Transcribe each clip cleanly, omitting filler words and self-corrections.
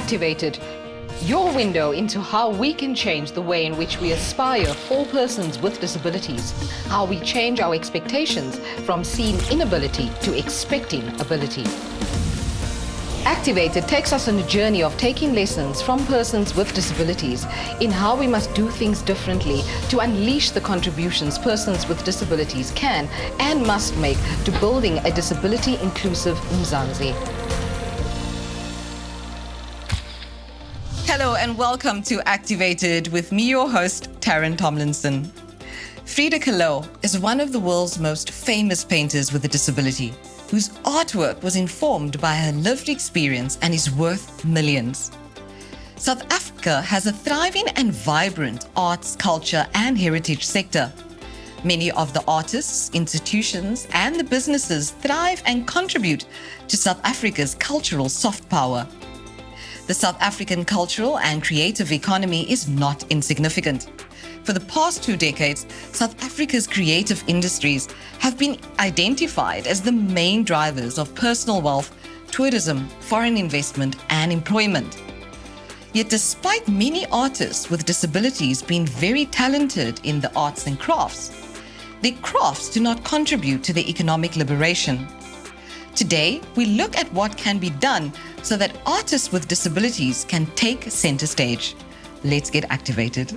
Activated, your window into how we can change the way in which we aspire for persons with disabilities, how we change our expectations from seeing inability to expecting ability. Activated takes us on a journey of taking lessons from persons with disabilities in how we must do things differently to unleash the contributions persons with disabilities can and must make to building a disability-inclusive Mzansi. Hello and welcome to Activated with me, your host, Taryn Tomlinson. Frida Kahlo is one of the world's most famous painters with a disability, whose artwork was informed by her lived experience and is worth millions. South Africa has a thriving and vibrant arts, culture, and heritage sector. Many of the artists, institutions, and the businesses thrive and contribute to South Africa's cultural soft power. The South African cultural and creative economy is not insignificant. For the past 2 decades, South Africa's creative industries have been identified as the main drivers of personal wealth, tourism, foreign investment, and employment. Yet despite many artists with disabilities being very talented in the arts and crafts, their crafts do not contribute to their economic liberation. Today, we look at what can be done so that artists with disabilities can take center stage. Let's get activated.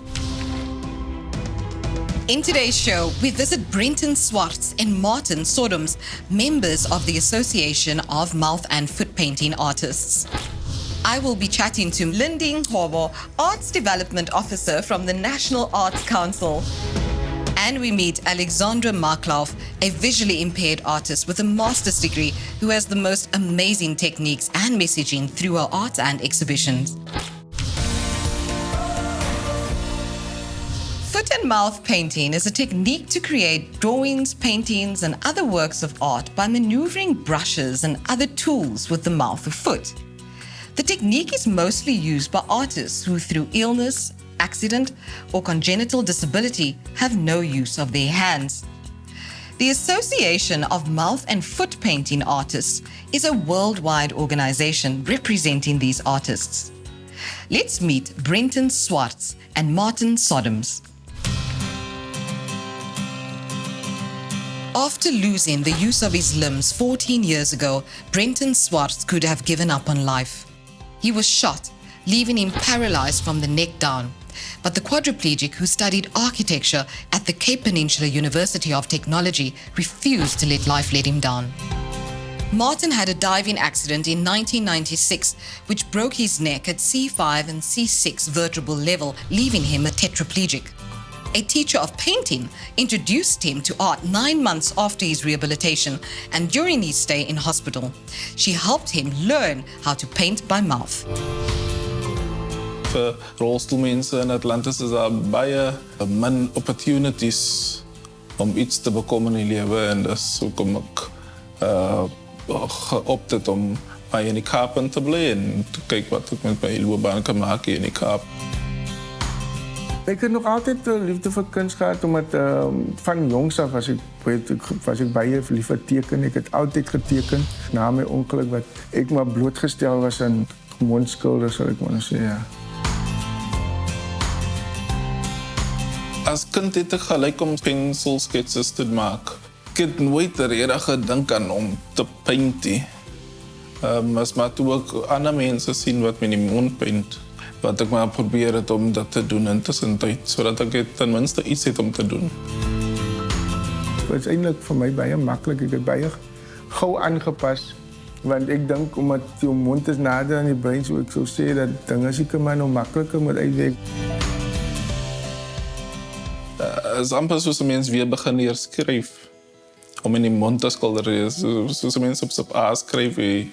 In today's show, we visit Brenton Swartz and Martin Sodoms, members of the Association of Mouth and Foot Painting Artists. I will be chatting to Linding Hobo, Arts Development Officer from the National Arts Council. And we meet Alexandra Marklauf, a visually impaired artist with a master's degree who has the most amazing techniques and messaging through her art and exhibitions. Foot and mouth painting is a technique to create drawings, paintings, and other works of art by maneuvering brushes and other tools with the mouth or foot. The technique is mostly used by artists who, through illness, accident, or congenital disability, have no use of their hands. The Association of Mouth and Foot Painting Artists is a worldwide organization representing these artists. Let's meet Brenton Swartz and Martin Sodoms. After losing the use of his limbs 14 years ago, Brenton Swartz could have given up on life. He was shot, leaving him paralyzed from the neck down. But the quadriplegic who studied architecture at the Cape Peninsula University of Technology refused to let life let him down. Martin had a diving accident in 1996, which broke his neck at C5 and C6 vertebral level, leaving him a tetraplegic. A teacher of painting introduced him to art 9 months after his rehabilitation, and during his stay in hospital, she helped him learn how to paint by mouth. Vir rolstoelmense in Atlantis is daar baie min opportunities om iets te bekom in die lewe, en dis hoekom ek geopt het om by in die Kaap in te bly en te kyk wat ek met my loopbaan kan maak hier in die Kaap. Ek het nog altyd liefde vir kuns gehad, omdat van jongs af was ek baie lief vir teken. Ek het altyd geteken. Na my ongeluk wat ek maar blootgestel was aan mondskilde, sal ek maar sê, ja. As kind het ek gelyk om penselsketses te maak. Ek het nooit regtig gedink aan om te paint nie. As maar toe ek ander mense sien wat met die mond paint, wat ek maar probeer het om dat te doen intussen tyd, sodat ek ten minste iets het om te doen. Het is eintlik vir my baie maklik. Ek het baie gou aangepas, want ek dink omdat jou mond is nader aan die brein, so ek sou sê dat dinge seker maar nou makliker moet uitwerk. Is amper soos 'n mens weer begin leer skryf, om in die mond te skilder. Soos 'n mens op A skryf, jy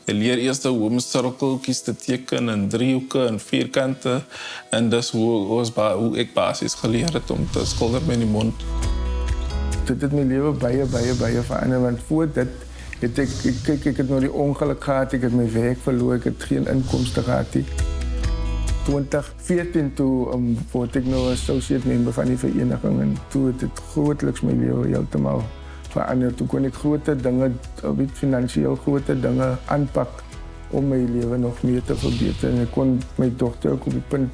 leer eers hoe om sirkeltjies te teken en driehoeke en vierkante, en dis hoe ek basies geleer het om te skilder met die mond. Dit het my lewe baie verander, want voor dit het ek het nou die ongeluk gehad, ek het my werk verloor, ek het geen inkomste gehad nie. 2014 toe word ek nou associate member van die vereniging, en toe het dit grootliks my lewe heeltemal verander. Toe kon ek groter dinge, finansiëel groter dinge aanpak, om my lewe nog meer te verbeter. En ek kon my dogter ook op die punt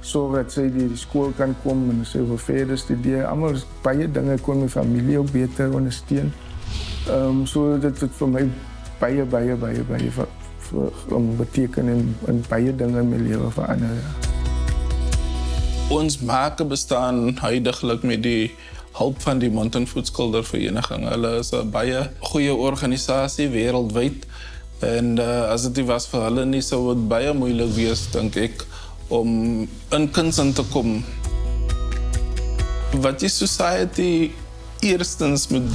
sorg dat sy die skool kan kom en sy wil verder studeer. Almal baie dinge kon my familie ook beter ondersteun. So dit het vir my baie beteken en baie dinge in my lewe verander. Ons make bestaan huidiglik met die hulp van die Mond- en Voedselskildervereniging. Hulle is 'n baie goeie organisasie wêreldwyd en as dit nie was vir hulle nie, sou dit baie moeilik wees, dink ek, om in kuns in te kom. Wat die society eerstens moet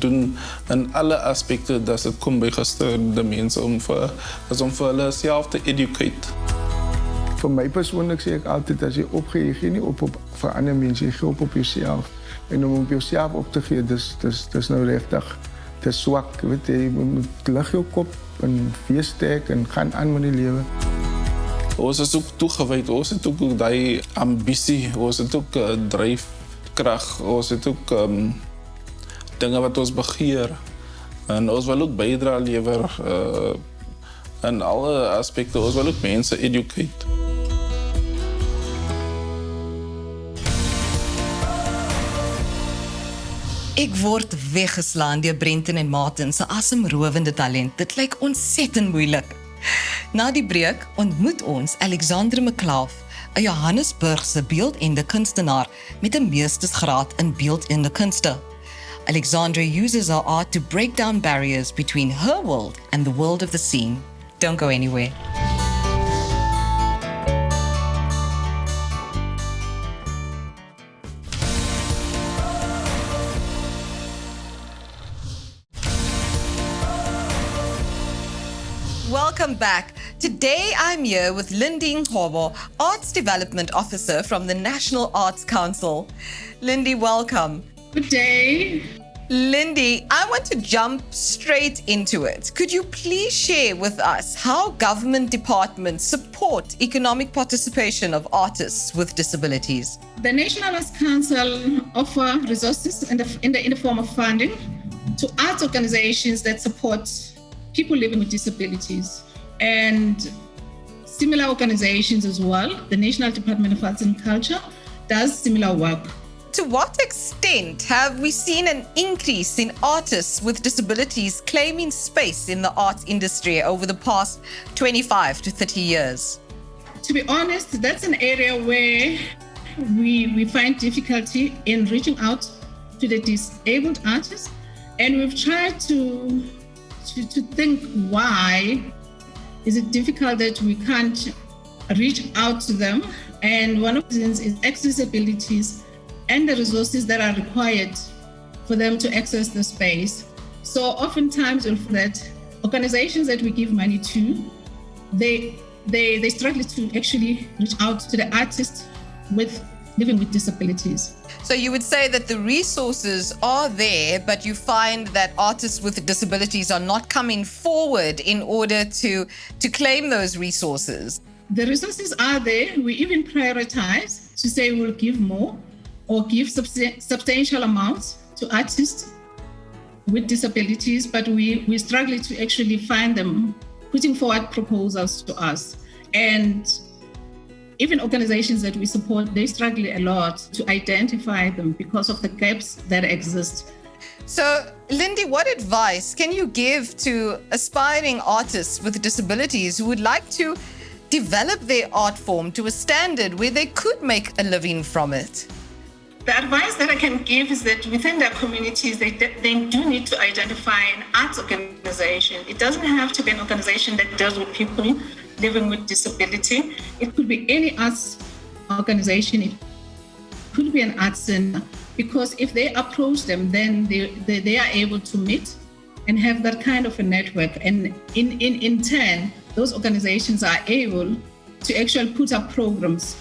doen in alle aspekte, dat dit kom by gestremde mense om vir hulle self te educate. Vir my persoonlik sê ek altyd, as jy opgee, jy gee nie op vir ander mense, jy gee op jouself. En om op jouself op te gee, dis nou regtig, dis swak. Weet jy moet lig jou kop en wees sterk en gaan aan met die lewe. Ons is ook toegewyd, ons het ook die ambisie, ons het ook dryfkrag, ons het ook dinge wat ons begeer. En ons wil ook bydra lewer in alle aspekte, ons wil ook mense educate. Ek word weggeslaan deur Brenton en Martin se asemrowende talent. Dit lyk ontsettend moeilik. Na die breek ontmoet ons Alexandra McLeod, 'n Johannesburgse beeldende kunstenaar met 'n meestersgraad in beeldende kunste. Alexandra uses her art to break down barriers between her world and the world of the scene. Don't go anywhere. Welcome back. Today I'm here with Lindy Ngcobo, Arts Development Officer from the National Arts Council. Lindy, welcome. Good day. Lindy, I want to jump straight into it. Could you please share with us how government departments support economic participation of artists with disabilities? The National Arts Council offer resources in the form of funding to arts organizations that support people living with disabilities, and similar organizations as well. The National Department of Arts and Culture does similar work. To what extent have we seen an increase in artists with disabilities claiming space in the arts industry over the past 25 to 30 years? To be honest, that's an area where we find difficulty in reaching out to the disabled artists, and we've tried to think, why is it difficult that we can't reach out to them? And one of the reasons is accessibilities and the resources that are required for them to access the space. So oftentimes that organizations that we give money to, they struggle to actually reach out to the artists living with disabilities. So you would say that the resources are there, but you find that artists with disabilities are not coming forward in order to claim those resources. The resources are there. We even prioritize to say we'll give more or give substantial amounts to artists with disabilities, but we struggle to actually find them putting forward proposals to us. And even organizations that we support, they struggle a lot to identify them because of the gaps that exist. So, Lindy, what advice can you give to aspiring artists with disabilities who would like to develop their art form to a standard where they could make a living from it? The advice that I can give is that within their communities, they do need to identify an arts organization. It doesn't have to be an organization that deals with people living with disability. It could be any arts organization. It could be an arts center, because if they approach them, then they are able to meet and have that kind of a network. And in turn, those organizations are able to actually put up programs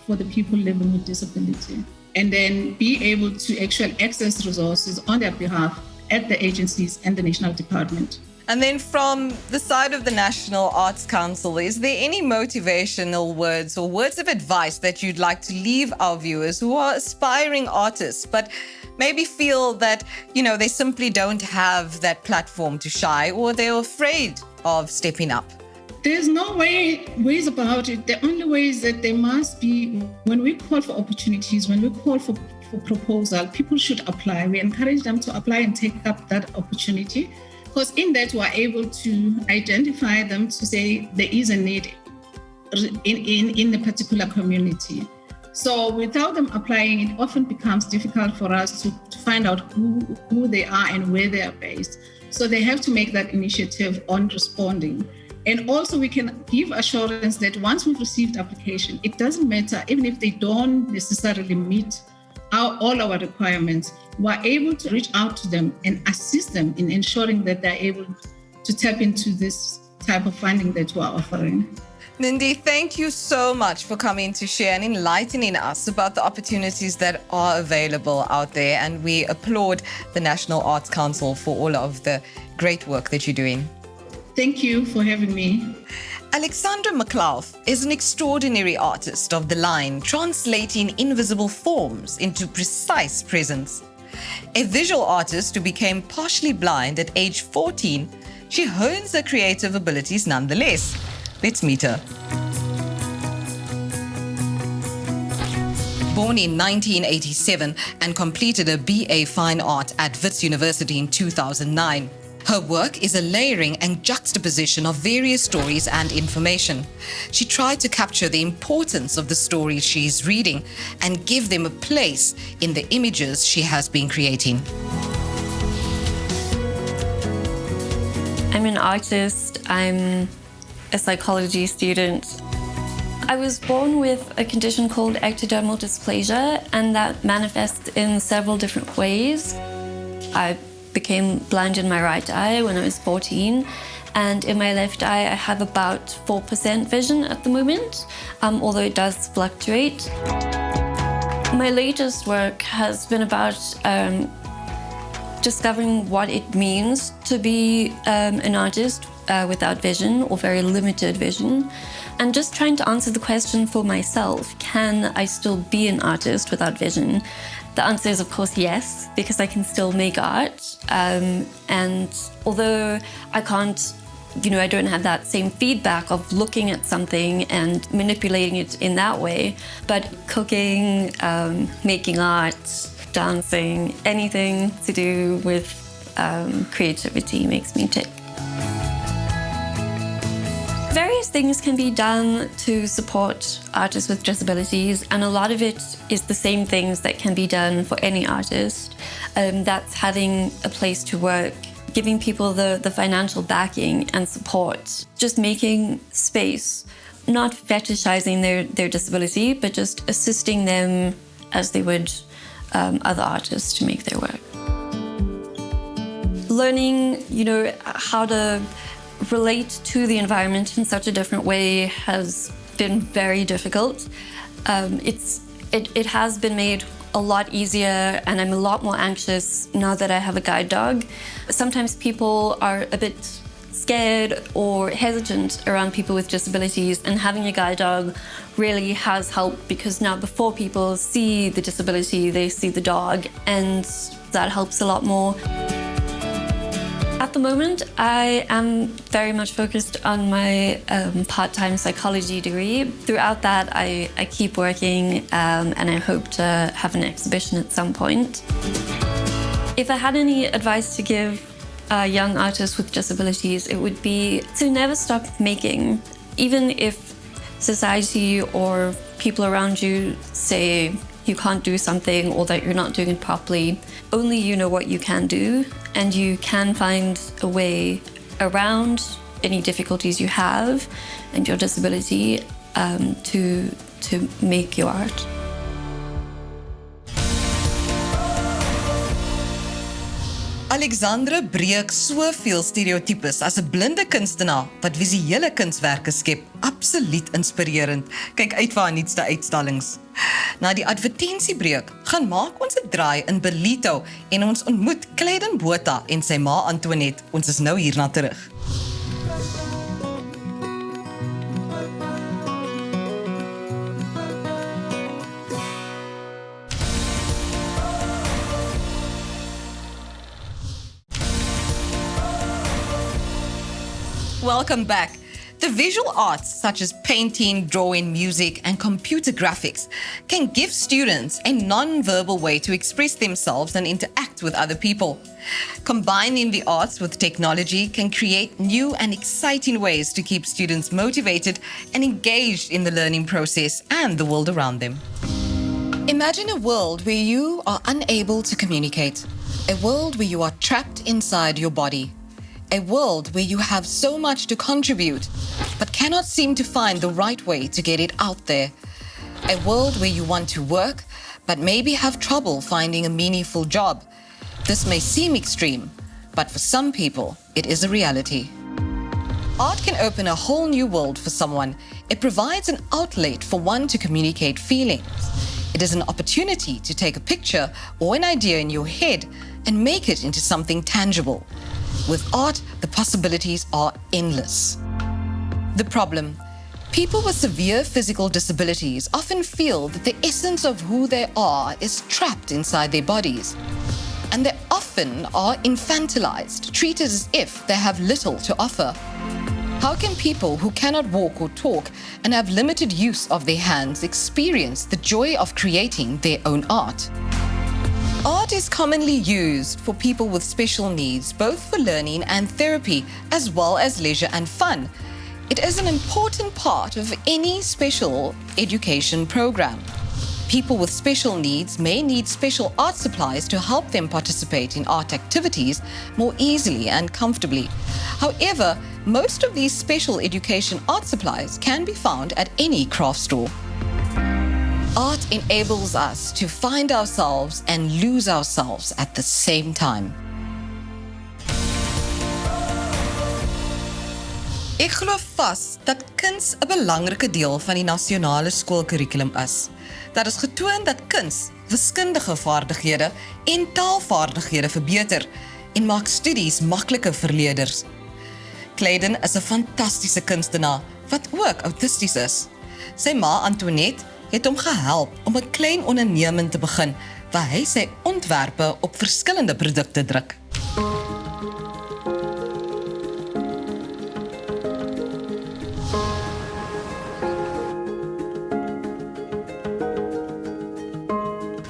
for the people living with disability, and then be able to actually access resources on their behalf at the agencies and the national department. And then from the side of the National Arts Council, is there any motivational words or words of advice that you'd like to leave our viewers who are aspiring artists, but maybe feel that, they simply don't have that platform to shine, or they're afraid of stepping up? There's no ways about it. The only way is that there must be, when we call for opportunities, when we call for proposal, people should apply. We encourage them to apply and take up that opportunity, because in that we're able to identify them to say there is a need in the particular community. So without them applying, it often becomes difficult for us to find out who they are and where they are based. So they have to make that initiative on responding. And also we can give assurance that once we've received application, it doesn't matter, even if they don't necessarily meet all our requirements, we're able to reach out to them and assist them in ensuring that they're able to tap into this type of funding that we're offering. Nindi, thank you so much for coming to share and enlightening us about the opportunities that are available out there. And we applaud the National Arts Council for all of the great work that you're doing. Thank you for having me. Alexandra McLeod is an extraordinary artist of the line, translating invisible forms into precise presence. A visual artist who became partially blind at age 14, she hones her creative abilities nonetheless. Let's meet her. Born in 1987 and completed a BA Fine Art at Wits University in 2009. Her work is a layering and juxtaposition of various stories and information. She tried to capture the importance of the stories she is reading and give them a place in the images she has been creating. I'm an artist. I'm a psychology student. I was born with a condition called ectodermal dysplasia, and that manifests in several different ways. I became blind in my right eye when I was 14, and in my left eye I have about 4% vision at the moment, although it does fluctuate. My latest work has been about discovering what it means to be an artist without vision or very limited vision, and just trying to answer the question for myself, can I still be an artist without vision? The answer is, of course, yes, because I can still make art. And although I can't, I don't have that same feedback of looking at something and manipulating it in that way, but cooking, making art, dancing, anything to do with creativity makes me tick. Various things can be done to support artists with disabilities, and a lot of it is the same things that can be done for any artist. That's having a place to work, giving people the financial backing and support, just making space, not fetishizing their disability, but just assisting them as they would other artists to make their work. Learning, how to relate to the environment in such a different way has been very difficult. It has been made a lot easier, and I'm a lot more anxious now that I have a guide dog. Sometimes people are a bit scared or hesitant around people with disabilities, and having a guide dog really has helped, because now before people see the disability, they see the dog, and that helps a lot more. At the moment, I am very much focused on my part-time psychology degree. Throughout that, I keep working, and I hope to have an exhibition at some point. If I had any advice to give young artists with disabilities, it would be to never stop making. Even if society or people around you say you can't do something or that you're not doing it properly, only you know what you can do, and you can find a way around any difficulties you have and your disability to make your art. Alexandra breek soveel stereotypes as 'n blinde kunstenaar wat visuele kunswerke skep. Absoluut inspirerend. Kyk uit vir haar nuutste uitstallings. Na die advertensiebreek gaan maak ons 'n draai in Belito en ons ontmoet Clayden Botha en sy ma Antoinette. Ons is nou hierna terug. Welcome back. The visual arts, such as painting, drawing, music, and computer graphics, can give students a non-verbal way to express themselves and interact with other people. Combining the arts with technology can create new and exciting ways to keep students motivated and engaged in the learning process and the world around them. Imagine a world where you are unable to communicate, a world where you are trapped inside your body, a world where you have so much to contribute but cannot seem to find the right way to get it out there, a world where you want to work but maybe have trouble finding a meaningful job. This may seem extreme, but for some people, it is a reality. Art can open a whole new world for someone. It provides an outlet for one to communicate feelings. It is an opportunity to take a picture or an idea in your head and make it into something tangible. With art, the possibilities are endless. The problem: people with severe physical disabilities often feel that the essence of who they are is trapped inside their bodies. And they often are infantilized, treated as if they have little to offer. How can people who cannot walk or talk and have limited use of their hands experience the joy of creating their own art? Art is commonly used for people with special needs, both for learning and therapy, as well as leisure and fun. It is an important part of any special education program. People with special needs may need special art supplies to help them participate in art activities more easily and comfortably. However, most of these special education art supplies can be found at any craft store. Art enables us to find ourselves and lose ourselves at the same time. Ek glo vas dat kuns 'n belangrike deel van die nasionale skoolkurrikulum is. Daar is getoon dat kuns wiskundige vaardighede en taalvaardighede verbeter en maak studies makliker vir leerders. Clayden is 'n fantastiese kunstenaar wat ook autisties is. Sy ma Antoinette het hom gehelp om 'n klein onderneming te begin waar hy sy ontwerpe op verskillende produkte druk.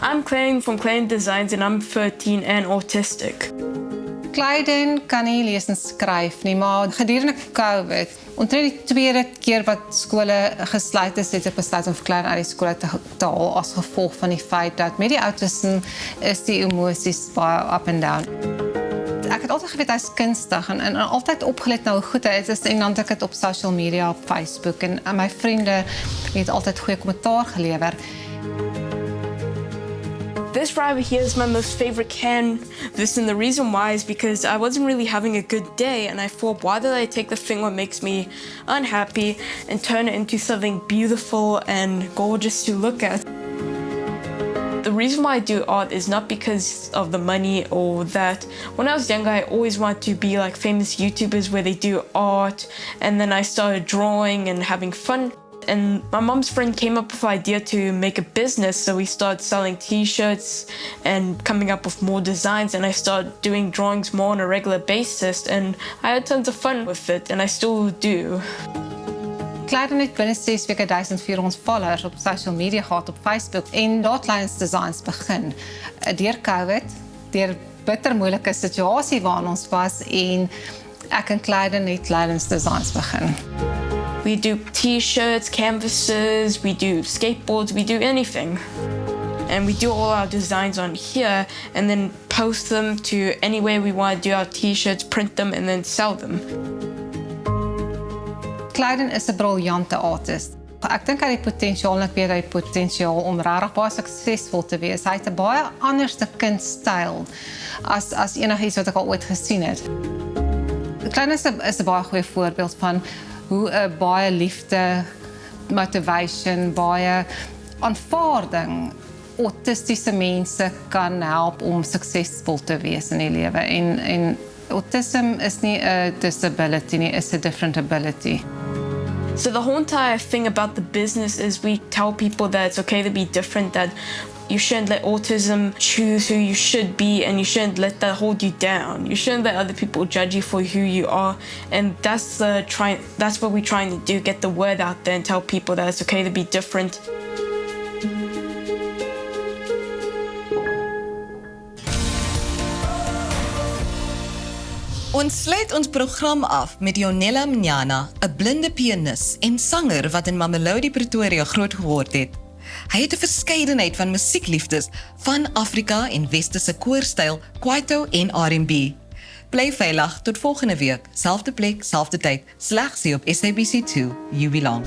I'm Clayden from Clayden Designs and I'm 13 and autistic. Clayden kan nie lees en skryf nie, maar gedurende COVID, omtrent die tweede keer wat skole gesluit is, het ek besluit om vir Clayden uit die skole te haal as gevolg van die feit dat met die autisme is die emosies baie up and down. Ek het altyd geweet hy is kunstig en altyd opgelet na hoe goed hy is en dan het ek dit op social media, op Facebook en my vriende het altyd goeie kommentaar gelewer. This right here is my most favorite canvas, and the reason why is because I wasn't really having a good day and I thought, why did I take the thing what makes me unhappy and turn it into something beautiful and gorgeous to look at? The reason why I do art is not because of the money or that. When I was younger, I always wanted to be like famous YouTubers where they do art, and then I started drawing and having fun. And my mom's friend came up with the idea to make a business, so we started selling t-shirts and coming up with more designs, and I started doing drawings more on a regular basis, and I had tons of fun with it, and I still do. Clayden het binne 6 weke 1400 followers op social media gehad op Facebook en daar Clayden's Designs begin. Deur COVID, deur bitter moeilike situasie waarin ons was en ek en Clayden het Clayden's Designs begin. We do t-shirts, canvases, we do skateboards, we do anything. And we do all our designs on here and then post them to anywhere we want to do our t-shirts, print them and then sell them. Clayden is 'n briljante artist. Ek dink hy het die potensiaal en ek weet hy het potensiaal om regtig baie suksesvol te wees. Hy het 'n baie anderste kunststyl as enigiets wat ek al ooit gesien het. Clayden is 'n baie goeie voorbeeld van hoe 'n baie liefde, motivation, baie aanvaarding autistiese mense kan help om suksesvol te wees in die lewe. En autism is nie 'n disability nie, is 'n different ability. So the whole entire thing about the business is we tell people that it's okay to be different, that You shouldn't let autism choose who you should be, and you shouldn't let that hold you down. You shouldn't let other people judge you for who you are, and that's what we're trying to do, get the word out there and tell people that it's okay to be different. Ons sluit ons program af met Jonella Mnyana, 'n blinde pianis en sanger wat in Mamelodi, Pretoria groot geword het. Hy het 'n verskeidenheid van musiekliefdes van Afrika en westerse koorstyl, kwaito en R&B. Bly veilig tot volgende week, selfde plek, selfde tyd, slegs hier op SABC2. You belong.